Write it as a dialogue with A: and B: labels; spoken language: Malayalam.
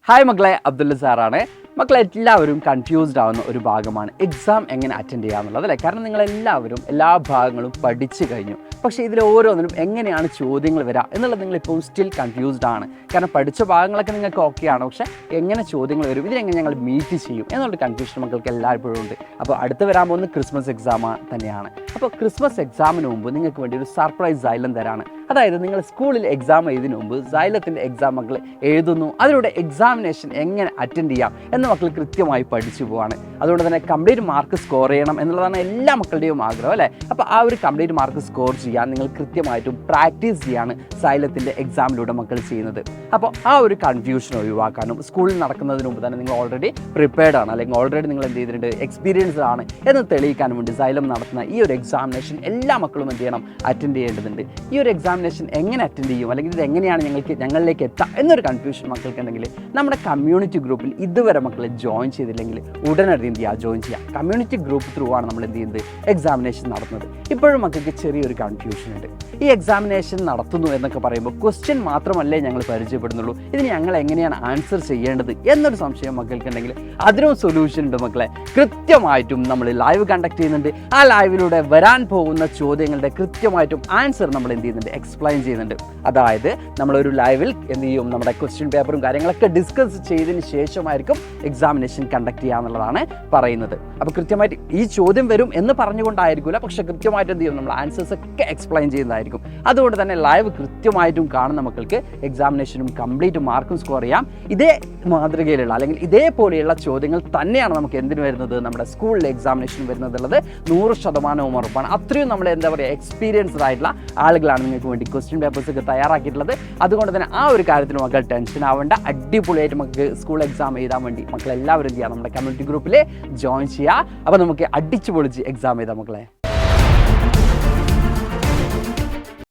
A: ഹായ് മക്കളെ, അബ്ദുള്ള സാറാണ്. മക്കളെല്ലാവരും കൺഫ്യൂസ്ഡ് ആവുന്ന ഒരു ഭാഗമാണ് എക്സാം എങ്ങനെ അറ്റൻഡ് ചെയ്യാന്നുള്ളത് അല്ലേ. കാരണം നിങ്ങളെല്ലാവരും എല്ലാ ഭാഗങ്ങളും പഠിച്ചു കഴിഞ്ഞു. പക്ഷേ ഇതിൽ ഓരോന്നിനും എങ്ങനെയാണ് ചോദ്യങ്ങൾ വരിക എന്നുള്ളത് നിങ്ങളിപ്പോൾ സ്റ്റിൽ കൺഫ്യൂസ്ഡ് ആണ്. കാരണം പഠിച്ച ഭാഗങ്ങളൊക്കെ നിങ്ങൾക്ക് ഓക്കെ ആണ്, പക്ഷേ എങ്ങനെ ചോദ്യങ്ങൾ വരും, ഇതിനെങ്ങനെ ഞങ്ങൾ മീറ്റ് ചെയ്യും എന്നുള്ളൊരു കൺഫ്യൂഷൻ മക്കൾക്ക് എല്ലായ്പ്പോഴും ഉണ്ട്. അപ്പോൾ അടുത്ത് വരാൻ പോകുന്ന ക്രിസ്മസ് എക്സാം തന്നെയാണ്. അപ്പോൾ ക്രിസ്മസ് എക്സാമിന് മുമ്പ് നിങ്ങൾക്ക് വേണ്ടി ഒരു സർപ്രൈസ് Xylem തരാണ്. അതായത് നിങ്ങൾ സ്കൂളിൽ എക്സാം എഴുതുന്നതിന് മുമ്പ് Xylem എക്സാം മക്കൾ എഴുതുന്നു, അതിലൂടെ എക്സാമിനേഷൻ എങ്ങനെ അറ്റൻഡ് ചെയ്യാം എന്ന് മക്കൾ കൃത്യമായി പഠിച്ചു പോവാണ്. അതുകൊണ്ട് തന്നെ കംപ്ലീറ്റ് മാർക്ക് സ്കോർ ചെയ്യണം എന്നുള്ളതാണ് എല്ലാ മക്കളുടെയും ആഗ്രഹം അല്ലേ. അപ്പോൾ ആ ഒരു കംപ്ലീറ്റ് മാർക്ക് സ്കോർ ചെയ്യാൻ നിങ്ങൾ കൃത്യമായിട്ടും പ്രാക്ടീസ് ചെയ്യാണ് Xylem എക്സാമിലൂടെ മക്കൾ ചെയ്യുന്നത്. അപ്പോൾ ആ ഒരു കൺഫ്യൂഷൻ ഒഴിവാക്കാനും സ്കൂളിൽ നടക്കുന്നതിന് മുമ്പ് തന്നെ നിങ്ങൾ ഓൾറെഡി പ്രിപ്പയർഡ് ആണ്, അല്ലെങ്കിൽ ഓൾറെഡി നിങ്ങൾ എന്ത് ചെയ്തിട്ടുണ്ട്, എക്സ്പീരിയൻസ്ഡ് ആണ് എന്ന് തെളിയിക്കാൻ വേണ്ടി Xylem നടത്തുന്ന ഈ ഒരു എക്സാമിനേഷൻ എല്ലാ മക്കളും എന്ത് ചെയ്യണം, അറ്റൻഡ് ചെയ്യേണ്ടതുണ്ട്. ഈ ഒരു എക്സാമിനേഷൻ എങ്ങനെ അറ്റൻഡ് ചെയ്യും, അല്ലെങ്കിൽ ഇത് എങ്ങനെയാണ് ഞങ്ങളിലേക്ക് എത്താം എന്നൊരു കൺഫ്യൂഷൻ മക്കൾക്ക് ഉണ്ടെങ്കിൽ നമ്മുടെ കമ്മ്യൂണിറ്റി ഗ്രൂപ്പിൽ ഇതുവരെ മക്കൾ ജോയിൻ ചെയ്തില്ലെങ്കിൽ ഉടനടി എന്ത് ചെയ്യുക, ജോയിൻ ചെയ്യുക. കമ്മ്യൂണിറ്റി ഗ്രൂപ്പ് ത്രൂ ആണ് നമ്മൾ എന്ത് ചെയ്യുന്നത്, എക്സാമിനേഷൻ നടത്തുന്നത്. ഇപ്പോഴും മക്കൾക്ക് ചെറിയൊരു കൺഫ്യൂഷൻ ഉണ്ട്. ഈ എക്സാമിനേഷൻ നടത്തുന്നു എന്നൊക്കെ പറയുമ്പോൾ ക്വസ്റ്റ്യൻ മാത്രമല്ലേ ഞങ്ങൾ പരിചയപ്പെടുന്നുള്ളൂ, ഇതിന് ഞങ്ങൾ എങ്ങനെയാണ് ആൻസർ ചെയ്യേണ്ടത് എന്നൊരു സംശയം മക്കൾക്കുണ്ടെങ്കിൽ അതിനും സൊല്യൂഷൻ ഉണ്ട് മക്കളെ. കൃത്യമായിട്ടും നമ്മൾ ലൈവ് കണ്ടക്ട് ചെയ്യുന്നുണ്ട്. ആ ലൈവിലൂടെ വരാൻ പോകുന്ന ചോദ്യങ്ങളുടെ കൃത്യമായിട്ടും ആൻസർ നമ്മൾ എന്ത് ചെയ്യുന്നുണ്ട്, എക്സ്പ്ലെയിൻ ചെയ്യുന്നുണ്ട്. അതായത് നമ്മളൊരു ലൈവിൽ എന്ത് ചെയ്യും, നമ്മുടെ ക്വസ്റ്റ്യൻ പേപ്പറും കാര്യങ്ങളൊക്കെ ഡിസ്കസ് ചെയ്തതിന് ശേഷമായിരിക്കും എക്സാമിനേഷൻ കണ്ടക്ട് ചെയ്യുക എന്നുള്ളതാണ് പറയുന്നത്. അപ്പോൾ കൃത്യമായിട്ട് ഈ ചോദ്യം വരും എന്ന് പറഞ്ഞുകൊണ്ടായിരിക്കില്ല, പക്ഷെ കൃത്യമായിട്ട് എന്ത് ചെയ്യും, നമ്മൾ ആൻസേഴ്സ് ഒക്കെ എക്സ്പ്ലെയിൻ ചെയ്യുന്നതായിരിക്കും. അതുകൊണ്ട് തന്നെ ലൈവ് കൃത്യമായിട്ടും കാണുന്ന മക്കൾക്ക് എക്സാമിനേഷനും കംപ്ലീറ്റ് മാർക്കും സ്കോർ ചെയ്യാം. ഇതേ മാതൃകയിലുള്ള അല്ലെങ്കിൽ ഇതേപോലെയുള്ള ചോദ്യങ്ങൾ തന്നെയാണ് നമുക്ക് എന്തിനു വരുന്നത്, നമ്മുടെ സ്കൂളിലെ എക്സാമിനേഷൻ വരുന്നതുള്ളത് 100% ഉറപ്പാണ്. അത്രയും നമ്മൾ എന്താ പറയുക, എക്സ്പീരിയൻസ്ഡ് ആയിട്ടുള്ള ആളുകളാണ് നിങ്ങൾക്ക് വേണ്ടി ക്വസ്റ്റ്യൻ പേപ്പേഴ്സ് ഒക്കെ തയ്യാറാക്കിയിട്ടുള്ളത്. അതുകൊണ്ട് തന്നെ ആ ഒരു കാര്യത്തിൽ മക്കൾ ടെൻഷൻ ആവേണ്ട. അടിപൊളിയായിട്ട് നമുക്ക് സ്കൂൾ എക്സാം എഴുതാൻ വേണ്ടി മക്കളെല്ലാവരും എന്ത് ചെയ്യുക, നമ്മുടെ കമ്മ്യൂണിറ്റി ഗ്രൂപ്പിൽ ജോയിൻ ചെയ്യുക. അപ്പോൾ നമുക്ക് അടിച്ചു പൊളിച്ച് എക്സാം എഴുതാം മക്കളെ.